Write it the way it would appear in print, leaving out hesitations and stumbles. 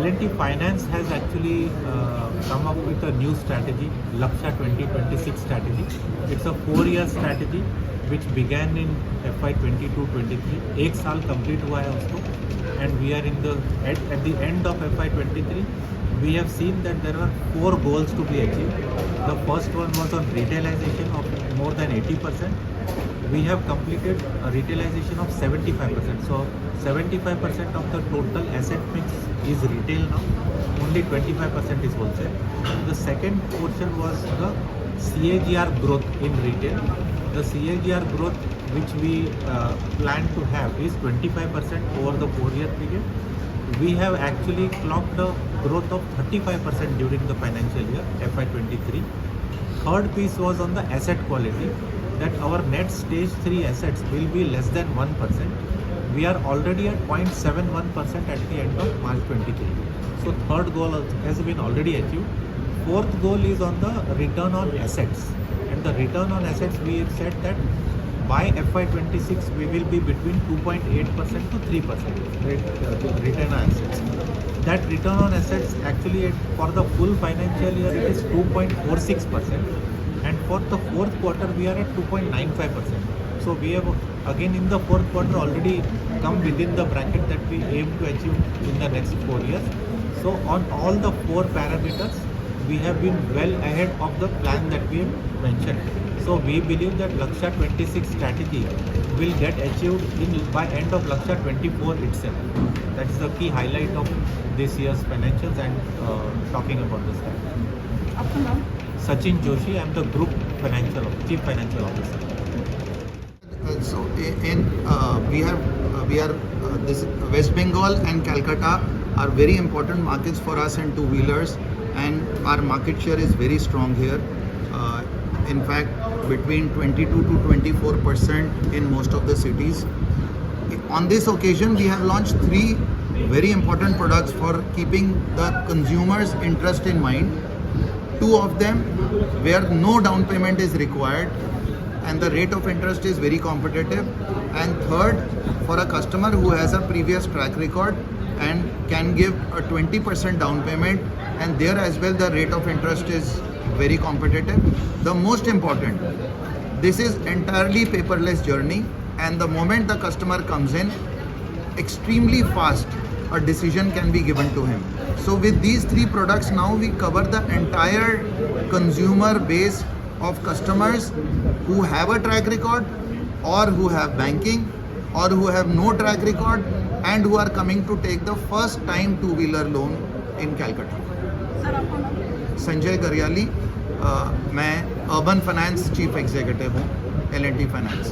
L&T Finance has actually come up with a new strategy, Laksha 2026 strategy. It's a 4-year strategy which began in FY 22-23. एक साल complete हुआ है उसको, and we are at the end of FY 23. We have seen that there are 4 goals to be achieved. The first one was on retailization of more than 80%. We have completed a retailization of 75%. So 75% of the total asset mix is retail now. Only 25% is wholesale. The second portion was the CAGR growth in retail. The CAGR growth which we plan to have is 25% over the 4-year period. We have actually clocked a growth of 35% during the financial year FY23. Third piece was on the asset quality, that our net stage 3 assets will be less than 1%. We are already at 0.71% at the end of March 23. So third goal has been already achieved. Fourth goal is on the return on assets. And the return on assets, we have said that by FY26 we will be between 2.8% to 3% return on assets. That return on assets actually for the full financial year it is 2.46%, and for the fourth quarter we are at 2.95%. So we have again in the fourth quarter already come within the bracket that we aim to achieve in the next 4 years. So on all the 4 parameters we have been well ahead of the plan that we have mentioned. So we believe that Laksha 26 strategy will get achieved by end of Laksha 24 itself. That is the key highlight of this year's financials and talking about the strategy. आपका नाम? Sachin Joshi, I am the Group Chief Financial Officer. So we are this West Bengal and Calcutta are very important markets for us in two-wheelers, and our market share is very strong here. In fact, between 22 to 24% in most of the cities. On this occasion, we have launched 3 very important products for keeping the consumer's interest in mind. 2 of them where no down payment is required and the rate of interest is very competitive, and third, for a customer who has a previous track record and can give a 20% down payment, and there as well the rate of interest is very competitive. The most important, this is entirely paperless journey, and the moment the customer comes in, extremely fast a decision can be given to him. So with these 3 products now we cover the entire consumer base of customers who have a track record or who have banking or who have no track record and who are coming to take the first time two-wheeler loan in Calcutta. Sir आपका नाम? संजय गरियाली, मैं urban finance chief executive हूँ L&T finance.